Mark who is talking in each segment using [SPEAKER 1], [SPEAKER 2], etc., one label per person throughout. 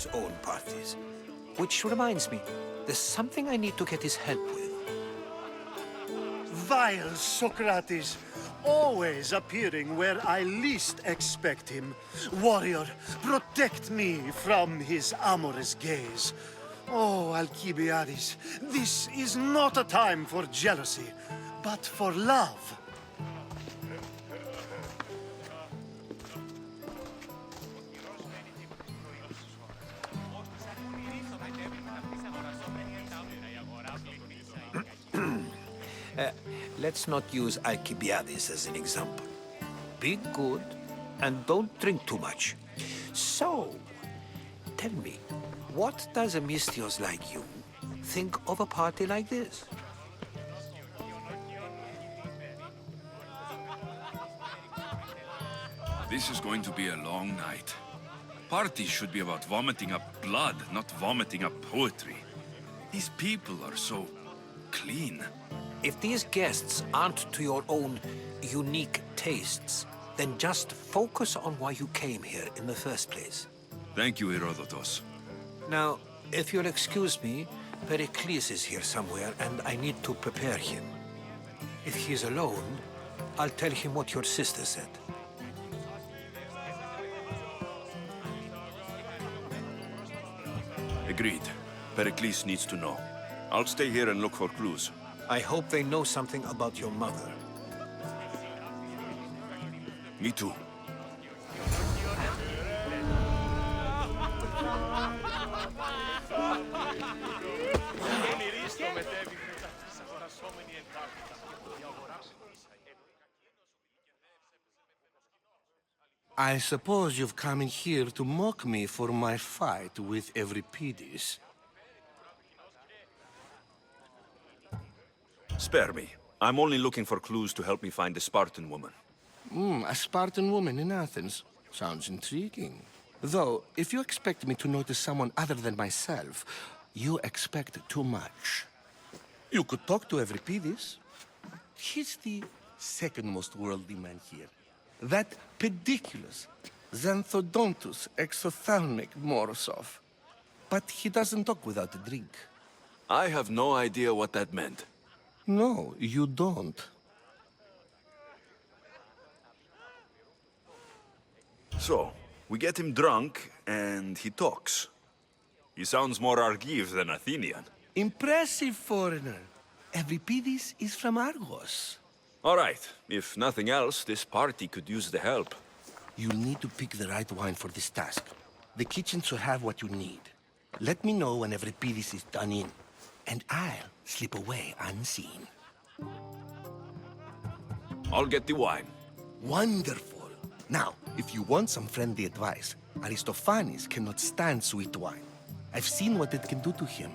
[SPEAKER 1] his own parties. Which reminds me, there's something I need to get his help with.
[SPEAKER 2] Vile Socrates, always appearing where I least expect him. Warrior, protect me from his amorous gaze. Oh, Alkibiades, this is not a time for jealousy, but for love.
[SPEAKER 1] Let's not use Alkibiades as an example. Be good and don't drink too much. So, tell me, what does a Mystios like you think of a party like this?
[SPEAKER 3] This is going to be a long night. Parties should be about vomiting up blood, not vomiting up poetry. These people are so clean.
[SPEAKER 1] If these guests aren't to your own unique tastes, then just focus on why you came here in the first place.
[SPEAKER 3] Thank you, Herodotus.
[SPEAKER 1] Now, if you'll excuse me, Pericles is here somewhere, and I need to prepare him. If he's alone, I'll tell him what your sister said.
[SPEAKER 3] Agreed. Pericles needs to know. I'll stay here and look for clues.
[SPEAKER 1] I hope they know something about your mother.
[SPEAKER 3] Me too.
[SPEAKER 4] I suppose you've come in here to mock me for my fight with Euripides.
[SPEAKER 3] Spare me. I'm only looking for clues to help me find a Spartan woman.
[SPEAKER 4] A Spartan woman in Athens. Sounds intriguing. Though, if you expect me to notice someone other than myself, you expect too much. You could talk to Euripides. He's the second most worldly man here. That pediculous, xanthodontus exophthalmic Morosov. But he doesn't talk without a drink.
[SPEAKER 3] I have no idea what that meant.
[SPEAKER 4] No, you don't.
[SPEAKER 3] So, we get him drunk, and he talks. He sounds more Argive than Athenian.
[SPEAKER 4] Impressive foreigner. Euripides is from Argos.
[SPEAKER 3] All right. If nothing else, this party could use the help.
[SPEAKER 4] You'll need to pick the right wine for this task. The kitchen should have what you need. Let me know when Euripides is done in, and I'll slip away unseen.
[SPEAKER 3] I'll get the wine.
[SPEAKER 4] Wonderful. Now, if you want some friendly advice, Aristophanes cannot stand sweet wine. I've seen what it can do to him.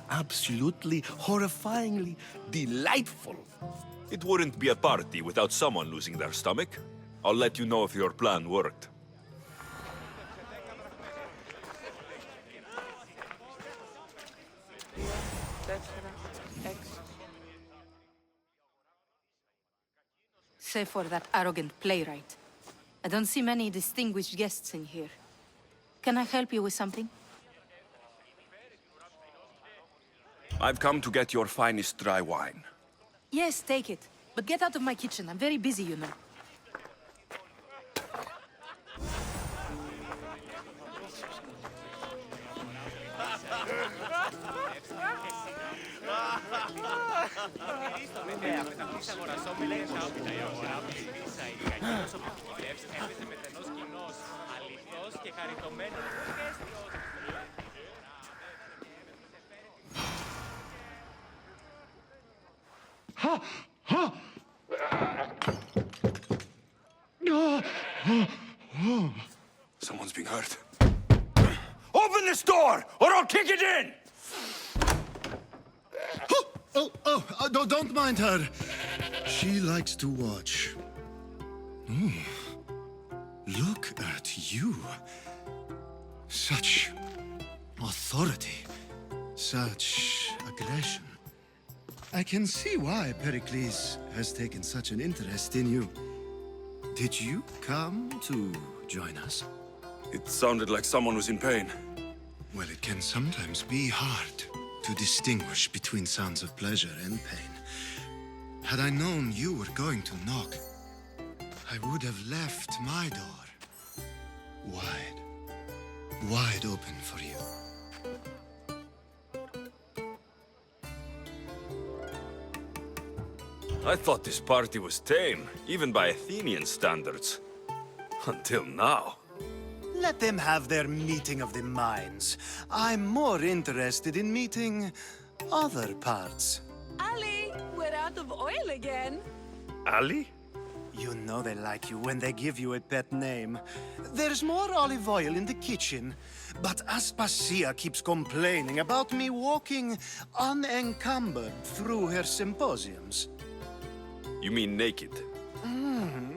[SPEAKER 4] Absolutely, horrifyingly delightful.
[SPEAKER 3] It wouldn't be a party without someone losing their stomach. I'll let you know if your plan worked.
[SPEAKER 5] Save for that arrogant playwright. I don't see many distinguished guests in here. Can I help you with something?
[SPEAKER 3] I've come to get your finest dry wine.
[SPEAKER 5] Yes, take it. But get out of my kitchen. I'm very busy, you know.
[SPEAKER 3] Someone's being hurt. Open this door, or I'll kick it in!
[SPEAKER 2] Don't mind her. She likes to watch. Look at you. Such authority. Such aggression. I can see why Pericles has taken such an interest in you. Did you come to join us?
[SPEAKER 3] It sounded like someone was in pain.
[SPEAKER 2] Well, it can sometimes be hard to distinguish between sounds of pleasure and pain. Had I known you were going to knock, I would have left my door wide open for you.
[SPEAKER 3] I thought this party was tame, even by Athenian standards. Until now.
[SPEAKER 2] Let them have their meeting of the minds. I'm more interested in meeting other parts.
[SPEAKER 6] Ali, we're out of oil again.
[SPEAKER 3] Ali?
[SPEAKER 2] You know they like you when they give you a pet name. There's more olive oil in the kitchen, but Aspasia keeps complaining about me walking unencumbered through her symposiums.
[SPEAKER 3] You mean naked?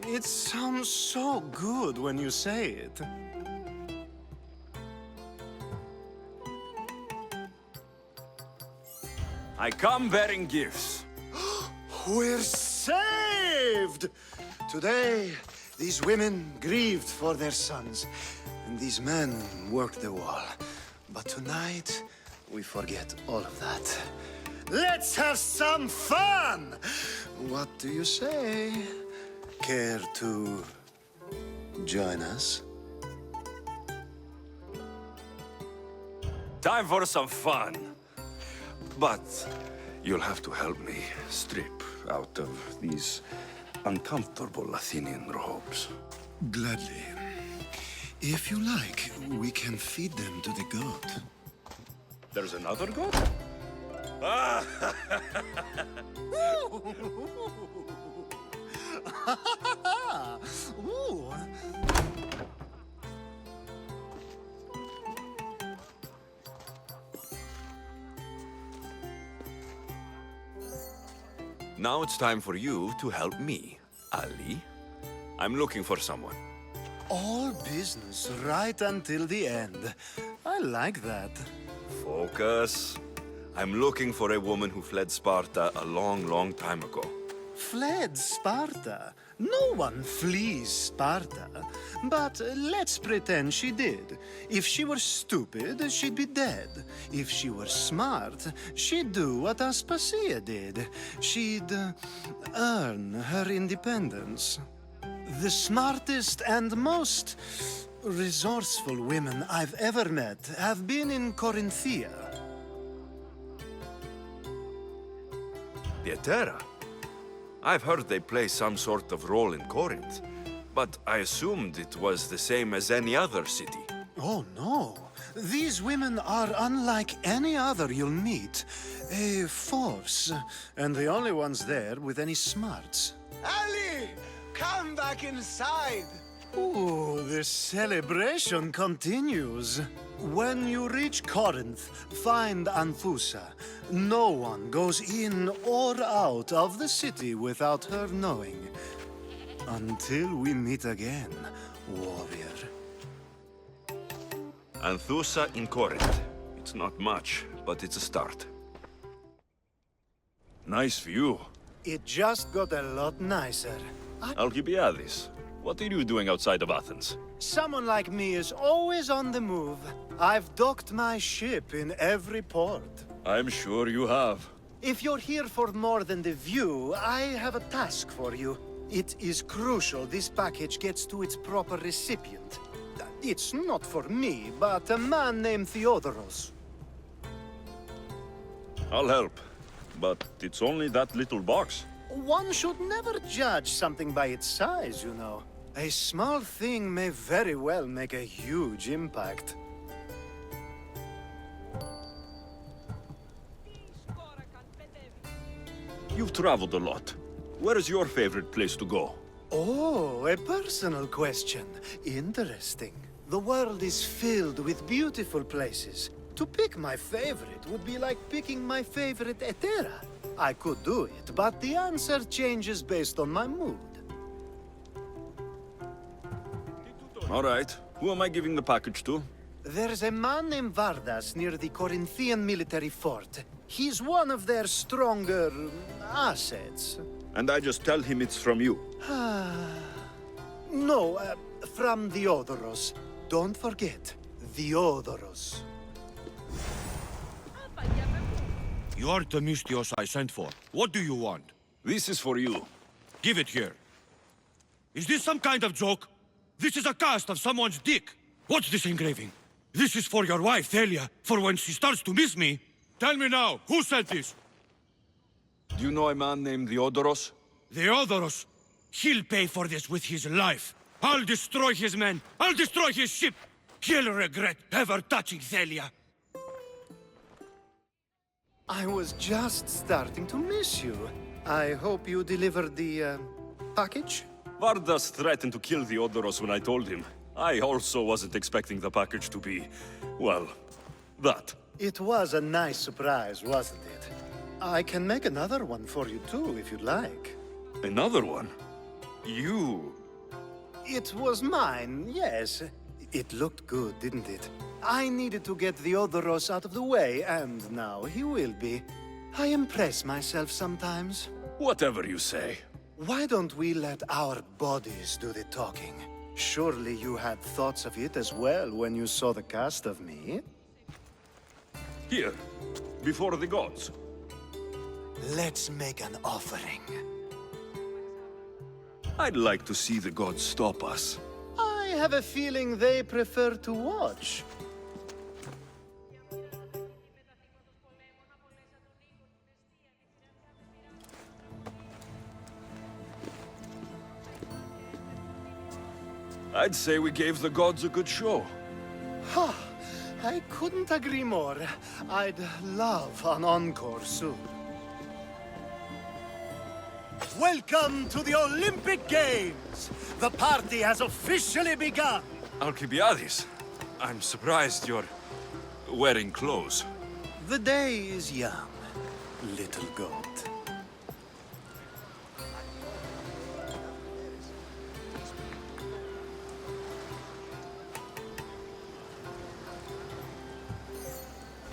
[SPEAKER 2] It sounds so good when you say it.
[SPEAKER 3] I come bearing gifts.
[SPEAKER 2] We're saved! Today, these women grieved for their sons, and these men worked the wall. But tonight, we forget all of that. Let's have some fun! What do you say? Care to join us?
[SPEAKER 3] Time for some fun. But you'll have to help me strip out of these uncomfortable Athenian robes.
[SPEAKER 2] Gladly. If you like, we can feed them to the goat.
[SPEAKER 3] There's another god?
[SPEAKER 2] Ooh.
[SPEAKER 3] Now it's time for you to help me, Ali. I'm looking for someone.
[SPEAKER 2] All business right until the end. I like that.
[SPEAKER 3] Focus. I'm looking for a woman who fled Sparta a long, long time ago.
[SPEAKER 2] Fled Sparta? No one flees Sparta. But let's pretend she did. If she were stupid, she'd be dead. If she were smart, she'd do what Aspasia did. She'd earn her independence. The smartest and most resourceful women I've ever met have been in Corinthia.
[SPEAKER 3] Pietera? I've heard they play some sort of role in Corinth, but I assumed it was the same as any other city.
[SPEAKER 2] Oh, no. These women are unlike any other you'll meet. A force, and the only ones there with any smarts.
[SPEAKER 7] Ali! Come back inside!
[SPEAKER 2] Ooh, the celebration continues. When you reach Corinth, find Anthusa. No one goes in or out of the city without her knowing. Until we meet again, warrior.
[SPEAKER 3] Anthusa in Corinth. It's not much, but it's a start. Nice view.
[SPEAKER 2] It just got a lot nicer.
[SPEAKER 3] Alkibiades, what are you doing outside of Athens?
[SPEAKER 2] Someone like me is always on the move. I've docked my ship in every port.
[SPEAKER 3] I'm sure you have.
[SPEAKER 2] If you're here for more than the view, I have a task for you. It is crucial this package gets to its proper recipient. It's not for me, but a man named Theodoros.
[SPEAKER 3] I'll help, but it's only that little box.
[SPEAKER 2] One should never judge something by its size, you know. A small thing may very well make a huge impact.
[SPEAKER 3] You've traveled a lot. Where is your favorite place to go?
[SPEAKER 2] Oh, a personal question. Interesting. The world is filled with beautiful places. To pick my favorite would be like picking my favorite Etera. I could do it, but the answer changes based on my mood.
[SPEAKER 3] All right. Who am I giving the package to?
[SPEAKER 2] There's a man named Vardas near the Corinthian military fort. He's one of their stronger assets.
[SPEAKER 3] And I just tell him it's from you.
[SPEAKER 2] No, from Theodoros. Don't forget, Theodoros.
[SPEAKER 8] You're Themistios I sent for. What do you want?
[SPEAKER 9] This is for you.
[SPEAKER 8] Give it here. Is this some kind of joke? This is a cast of someone's dick. What's this engraving? This is for your wife, Thalia, for when she starts to miss me. Tell me now, who sent this?
[SPEAKER 9] Do you know a man named Theodoros?
[SPEAKER 8] Theodoros. He'll pay for this with his life. I'll destroy his men. I'll destroy his ship. He'll regret ever touching Thalia.
[SPEAKER 2] I was just starting to miss you. I hope you delivered the, package?
[SPEAKER 9] Vardas threatened to kill Theodoros when I told him. I also wasn't expecting the package to be, well, that.
[SPEAKER 2] It was a nice surprise, wasn't it? I can make another one for you too, if you'd like.
[SPEAKER 9] Another one? You...
[SPEAKER 2] It was mine, yes. It looked good, didn't it? I needed to get Theodoros out of the way, and now he will be. I impress myself sometimes.
[SPEAKER 9] Whatever you say.
[SPEAKER 2] Why don't we let our bodies do the talking? Surely you had thoughts of it as well when you saw the cast of me?
[SPEAKER 9] Here, before the gods.
[SPEAKER 2] Let's make an offering.
[SPEAKER 9] I'd like to see the gods stop us.
[SPEAKER 2] I have a feeling they prefer to watch.
[SPEAKER 9] I'd say we gave the gods a good show.
[SPEAKER 2] Ha! I couldn't agree more. I'd love an encore soon. Welcome to the Olympic Games! The party has officially begun!
[SPEAKER 9] Alkibiades, I'm surprised you're wearing clothes.
[SPEAKER 2] The day is young, little goat.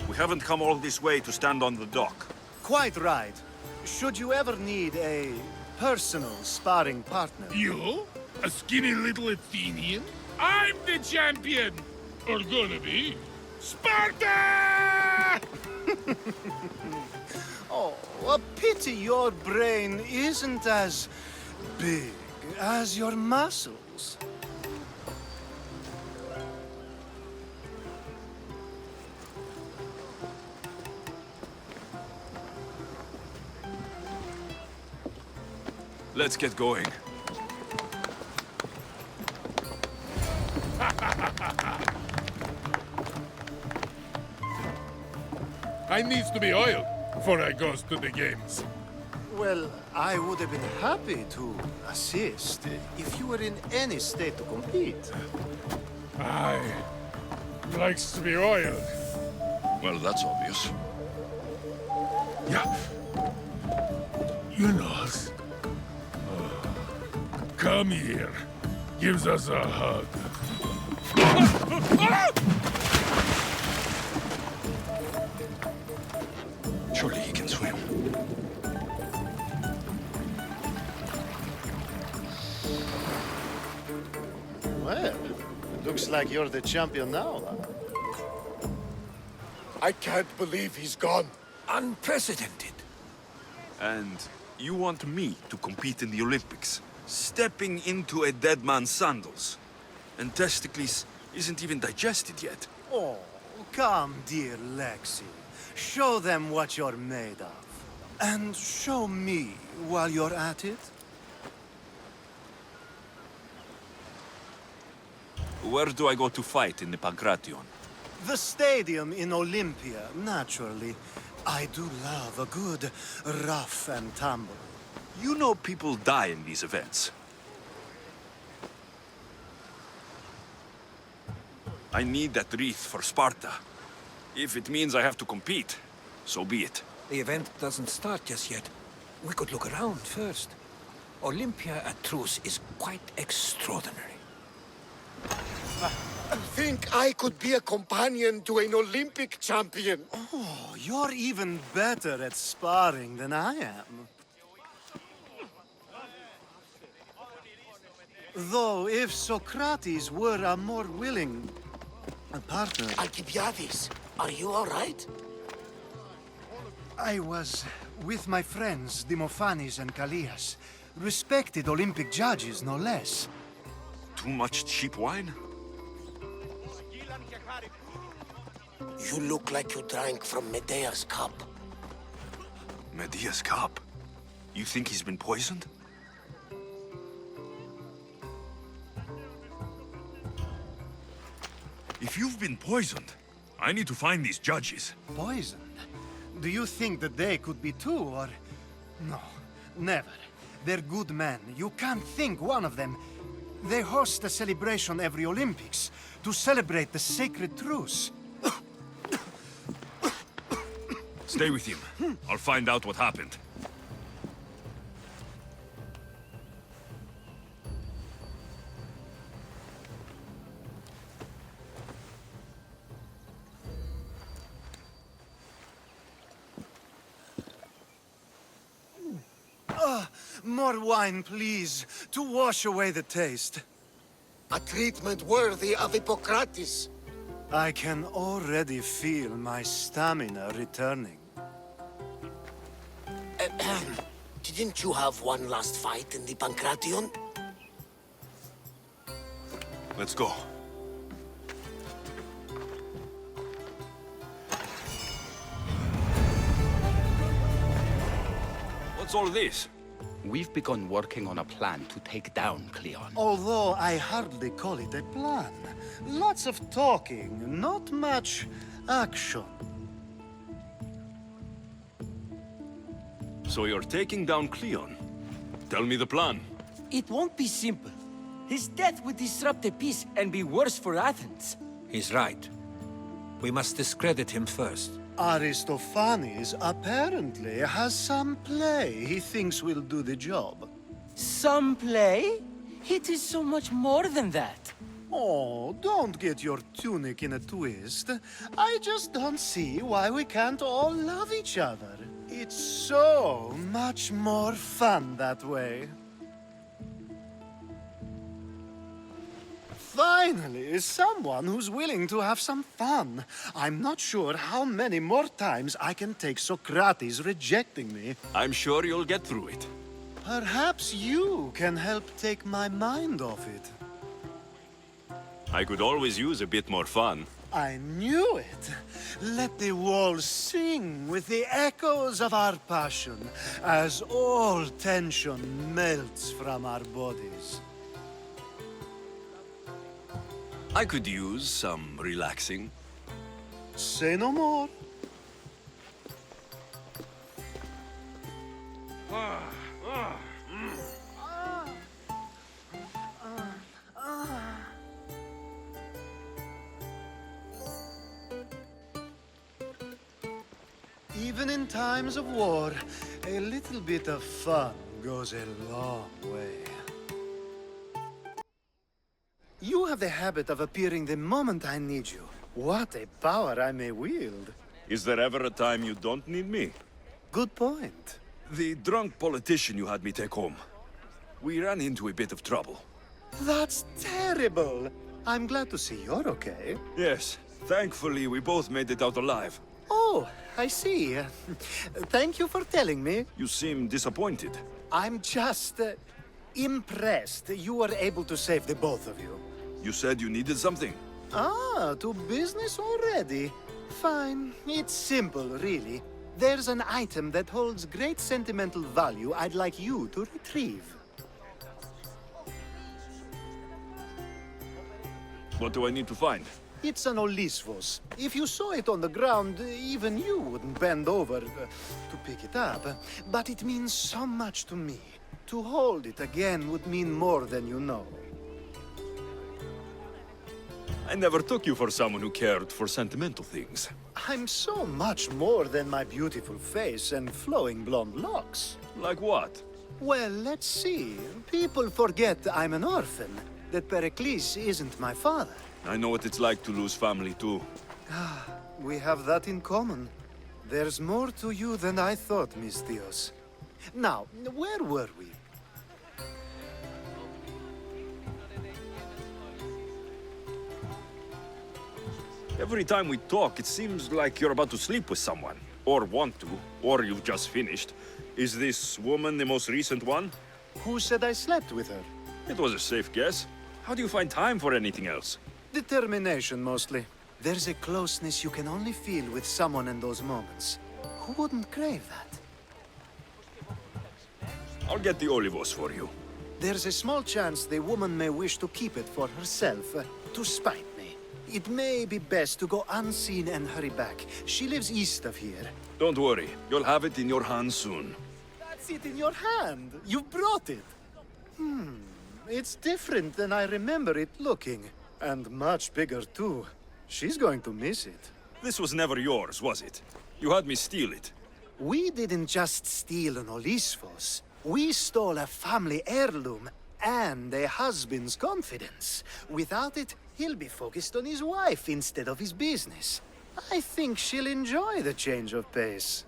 [SPEAKER 9] We haven't come all this way to stand on the dock.
[SPEAKER 2] Quite right. Should you ever need a personal sparring partner...
[SPEAKER 10] You? A skinny little Athenian? I'm the champion! Or gonna be. Sparta!
[SPEAKER 2] Oh, a pity your brain isn't as big as your muscles.
[SPEAKER 9] Let's get going.
[SPEAKER 10] I needs to be oiled before I goes to the games.
[SPEAKER 2] Well, I would have been happy to assist if you were in any state to compete.
[SPEAKER 10] I likes to be oiled.
[SPEAKER 3] Well, that's obvious.
[SPEAKER 10] Yeah. You know. Come here. Gives us a hug.
[SPEAKER 3] Surely he can swim.
[SPEAKER 2] Well, looks like you're the champion now, huh?
[SPEAKER 7] I can't believe he's gone.
[SPEAKER 1] Unprecedented.
[SPEAKER 9] And you want me to compete in the Olympics? Stepping into a dead man's sandals. And Testicles isn't even digested yet.
[SPEAKER 2] Oh, come, dear Lexi. Show them what you're made of. And show me while you're at it.
[SPEAKER 9] Where do I go to fight in the Pancration?
[SPEAKER 2] The stadium in Olympia, naturally. I do love a good rough and tumble.
[SPEAKER 9] You know people die in these events. I need that wreath for Sparta. If it means I have to compete, so be it.
[SPEAKER 1] The event doesn't start just yet. We could look around first. Olympia at truce is quite extraordinary.
[SPEAKER 7] I think I could be a companion to an Olympic champion.
[SPEAKER 2] Oh, you're even better at sparring than I am. Though, if Socrates were a more willing partner...
[SPEAKER 7] Alkibiades, are you all right?
[SPEAKER 2] I was with my friends, Demophanes and Callias. Respected Olympic judges, no less.
[SPEAKER 9] Too much cheap wine?
[SPEAKER 7] You look like you drank from Medea's cup.
[SPEAKER 9] Medea's cup? You think he's been poisoned? If you've been poisoned, I need to find these judges.
[SPEAKER 2] Poisoned? Do you think that they could be too, or... No, never. They're good men. You can't think one of them. They host a celebration every Olympics to celebrate the sacred truce.
[SPEAKER 9] Stay with him. I'll find out what happened.
[SPEAKER 2] More wine, please, to wash away the taste.
[SPEAKER 7] A treatment worthy of Hippocrates.
[SPEAKER 2] I can already feel my stamina returning.
[SPEAKER 7] Didn't you have one last fight in the Pancration?
[SPEAKER 9] Let's go. What's all this?
[SPEAKER 11] We've begun working on a plan to take down Cleon.
[SPEAKER 2] Although I hardly call it a plan. Lots of talking, not much action.
[SPEAKER 9] So you're taking down Cleon? Tell me the plan.
[SPEAKER 12] It won't be simple. His death would disrupt the peace and be worse for Athens.
[SPEAKER 1] He's right. We must discredit him first.
[SPEAKER 2] Aristophanes apparently has some play he thinks will do the job.
[SPEAKER 12] Some play? It is so much more than that.
[SPEAKER 2] Oh, don't get your tunic in a twist. I just don't see why we can't all love each other. It's so much more fun that way. Finally, someone who's willing to have some fun. I'm not sure how many more times I can take Socrates rejecting me.
[SPEAKER 9] I'm sure you'll get through it.
[SPEAKER 2] Perhaps you can help take my mind off it.
[SPEAKER 9] I could always use a bit more fun.
[SPEAKER 2] I knew it. Let the walls sing with the echoes of our passion as all tension melts from our bodies.
[SPEAKER 9] I could use some relaxing.
[SPEAKER 2] Say no more. Even in times of war, a little bit of fun goes a long way. You have the habit of appearing the moment I need you. What a power I may wield.
[SPEAKER 9] Is there ever a time you don't need me?
[SPEAKER 2] Good point.
[SPEAKER 9] The drunk politician you had me take home. We ran into a bit of trouble.
[SPEAKER 2] That's terrible. I'm glad to see you're okay.
[SPEAKER 9] Yes, thankfully we both made it out alive.
[SPEAKER 2] Oh, I see. Thank you for telling me.
[SPEAKER 9] You seem disappointed.
[SPEAKER 2] I'm just impressed you were able to save the both of you.
[SPEAKER 9] You said you needed something.
[SPEAKER 2] Ah, to business already. Fine. It's simple, really. There's an item that holds great sentimental value I'd like you to retrieve.
[SPEAKER 9] What do I need to find?
[SPEAKER 2] It's an Olisvos. If you saw it on the ground, even you wouldn't bend over to pick it up. But it means so much to me. To hold it again would mean more than you know.
[SPEAKER 9] I never took you for someone who cared for sentimental things.
[SPEAKER 2] I'm so much more than my beautiful face and flowing blonde locks.
[SPEAKER 9] Like what?
[SPEAKER 2] Well, let's see. People forget I'm an orphan, that Pericles isn't my father.
[SPEAKER 9] I know what it's like to lose family too.
[SPEAKER 2] We have that in common. There's more to you than I thought, Misthios. Now, where were we?
[SPEAKER 9] Every time we talk, it seems like you're about to sleep with someone. or want to, or you've just finished. Is this woman the most recent one?
[SPEAKER 2] Who said I slept with her?
[SPEAKER 9] It was a safe guess. How do you find time for anything else?
[SPEAKER 2] Determination, mostly. There's a closeness you can only feel with someone in those moments. Who wouldn't crave that?
[SPEAKER 9] I'll get the olivos for you.
[SPEAKER 2] There's a small chance the woman may wish to keep it for herself, to spite me. It may be best to go unseen and hurry back. She lives east of here.
[SPEAKER 9] Don't worry, you'll have it in your hands soon.
[SPEAKER 2] That's it in your hand. You brought it. It's different than I remember it looking. And much bigger, too. She's going to miss it.
[SPEAKER 9] This was never yours, was it? You had me steal it.
[SPEAKER 2] We didn't just steal an Olisfos. We stole a family heirloom and a husband's confidence. Without it, he'll be focused on his wife instead of his business. I think she'll enjoy the change of pace.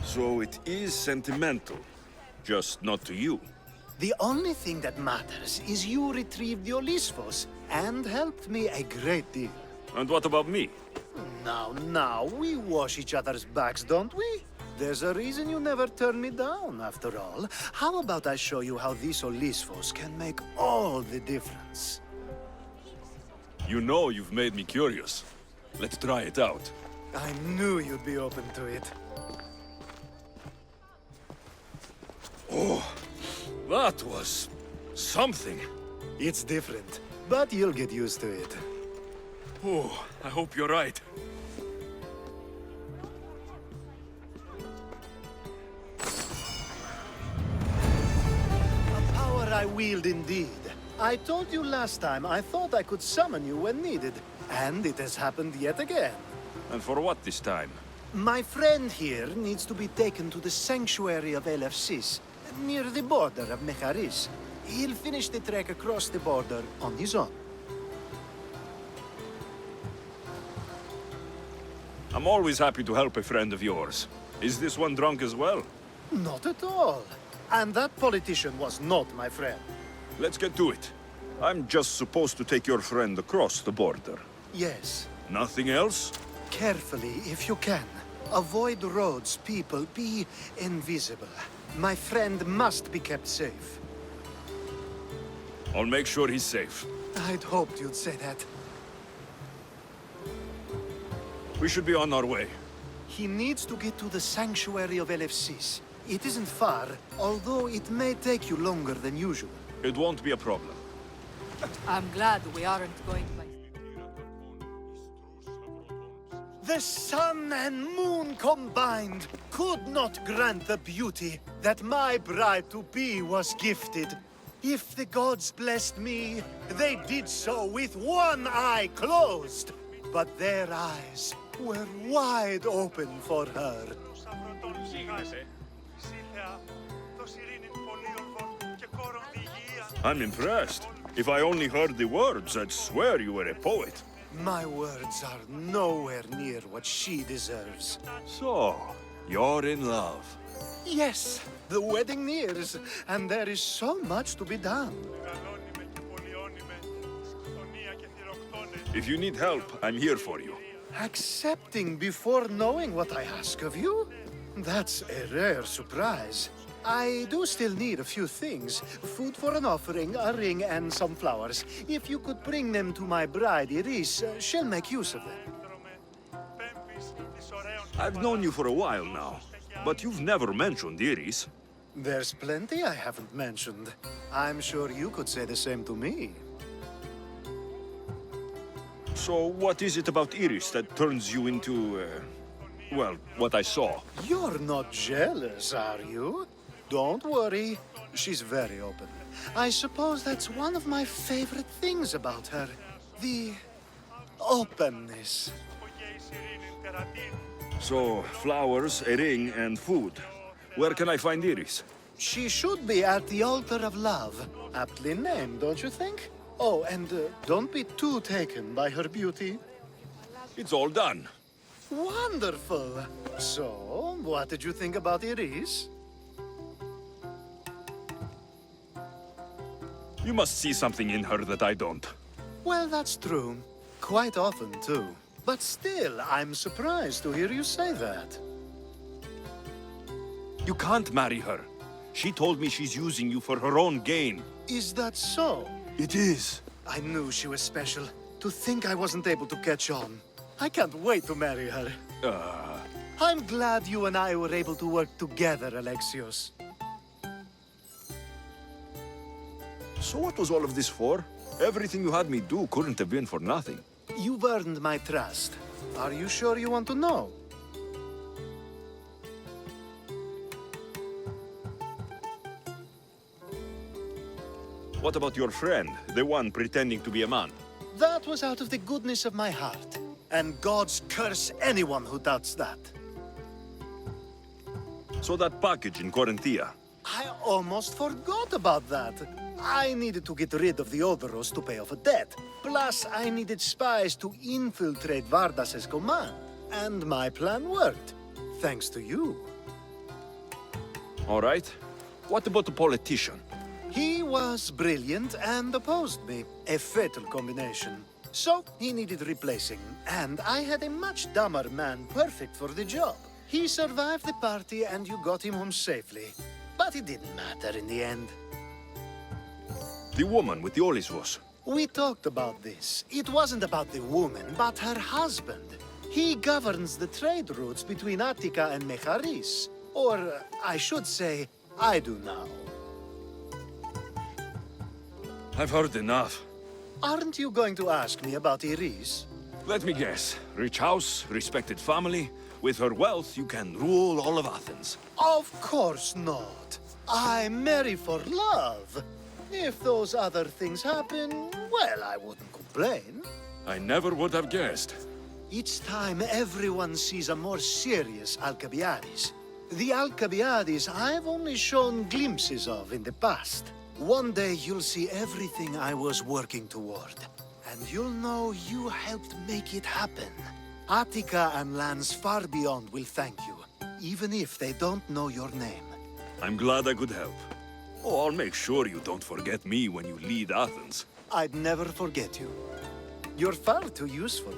[SPEAKER 9] So it is sentimental, just not to you.
[SPEAKER 2] The only thing that matters is you retrieved the Olisfos and helped me a great deal.
[SPEAKER 9] And what about me?
[SPEAKER 2] Now, we wash each other's backs, don't we? There's a reason you never turn me down, after all. How about I show you how these Olisfos can make all the difference?
[SPEAKER 9] You know you've made me curious. Let's try it out.
[SPEAKER 2] I knew you'd be open to it.
[SPEAKER 9] Oh, that was something.
[SPEAKER 2] It's different, but you'll get used to it.
[SPEAKER 9] Oh, I hope you're right.
[SPEAKER 2] A power I wield indeed. I told you last time I thought I could summon you when needed, and it has happened yet again.
[SPEAKER 9] And for what this time?
[SPEAKER 2] My friend here needs to be taken to the sanctuary of Elefsis, near the border of Mecharis. He'll finish the trek across the border on his own.
[SPEAKER 9] I'm always happy to help a friend of yours. Is this one drunk as well?
[SPEAKER 2] Not at all. And that politician was not my friend.
[SPEAKER 9] Let's get to it. I'm just supposed to take your friend across the border.
[SPEAKER 2] Yes.
[SPEAKER 9] Nothing else?
[SPEAKER 2] Carefully, if you can. Avoid roads, people. Be invisible. My friend must be kept safe.
[SPEAKER 9] I'll make sure he's safe.
[SPEAKER 2] I'd hoped you'd say that.
[SPEAKER 9] We should be on our way.
[SPEAKER 2] He needs to get to the sanctuary of Elefsis. It isn't far, although it may take you longer than usual.
[SPEAKER 9] It won't be a problem.
[SPEAKER 5] I'm glad we aren't going by...
[SPEAKER 2] The sun and moon combined could not grant the beauty that my bride-to-be was gifted. If the gods blessed me, they did so with one eye closed. But their eyes were wide open for her.
[SPEAKER 9] I'm impressed. If I only heard the words, I'd swear you were a poet.
[SPEAKER 2] My words are nowhere near what she deserves.
[SPEAKER 9] So, you're in love.
[SPEAKER 2] Yes, the wedding nears, and there is so much to be done.
[SPEAKER 9] If you need help, I'm here for you.
[SPEAKER 2] Accepting before knowing what I ask of you? That's a rare surprise. I do still need a few things. Food for an offering, a ring, and some flowers. If you could bring them to my bride, Iris, she'll make use of them.
[SPEAKER 9] I've known you for a while now, but you've never mentioned Iris.
[SPEAKER 2] There's plenty I haven't mentioned. I'm sure you could say the same to me.
[SPEAKER 9] So what is it about Iris that turns you into, well, what I saw?
[SPEAKER 2] You're not jealous, are you? Don't worry. She's very open. I suppose that's one of my favorite things about her. The openness.
[SPEAKER 9] So, flowers, a ring, and food. Where can I find Iris?
[SPEAKER 2] She should be at the altar of love. Aptly named, don't you think? Oh, and don't be too taken by her beauty.
[SPEAKER 9] It's all done.
[SPEAKER 2] Wonderful. So, what did you think about Iris?
[SPEAKER 9] You must see something in her that I don't.
[SPEAKER 2] Well, that's true. Quite often, too. But still, I'm surprised to hear you say that.
[SPEAKER 9] You can't marry her. She told me she's using you for her own gain.
[SPEAKER 2] Is that so?
[SPEAKER 9] It is.
[SPEAKER 2] I knew she was special. To think I wasn't able to catch on. I can't wait to marry her. I'm glad you and I were able to work together, Alexios.
[SPEAKER 9] So what was all of this for? Everything you had me do couldn't have been for nothing.
[SPEAKER 2] You've earned my trust. Are you sure you want to know?
[SPEAKER 9] What about your friend, the one pretending to be a man?
[SPEAKER 2] That was out of the goodness of my heart. And gods curse anyone who doubts that.
[SPEAKER 9] So that package in Corinthia.
[SPEAKER 2] I almost forgot about that. I needed to get rid of the Odoros to pay off a debt. Plus, I needed spies to infiltrate Vardas's command. And my plan worked. Thanks to you.
[SPEAKER 9] All right. What about the politician?
[SPEAKER 2] He was brilliant and opposed me. A fatal combination. So, he needed replacing. And I had a much dumber man perfect for the job. He survived the party and you got him home safely. But it didn't matter in the end.
[SPEAKER 9] The woman with the Olysos.
[SPEAKER 2] We talked about this. It wasn't about the woman, but her husband. He governs the trade routes between Attica and Mecharis. Or, I should say, I do now.
[SPEAKER 9] I've heard enough.
[SPEAKER 2] Aren't you going to ask me about Iris?
[SPEAKER 9] Let me guess. Rich house, respected family. With her wealth, you can rule all of Athens.
[SPEAKER 2] Of course not. I marry for love. If those other things happen, well, I wouldn't complain.
[SPEAKER 9] I never would have guessed.
[SPEAKER 2] Each time everyone sees a more serious Alkibiades. The Alkibiades I've only shown glimpses of in the past. One day you'll see everything I was working toward. And you'll know you helped make it happen. Attica and lands far beyond will thank you, even if they don't know your name.
[SPEAKER 9] I'm glad I could help. Oh, I'll make sure you don't forget me when you lead Athens.
[SPEAKER 2] I'd never forget you. You're far too useful.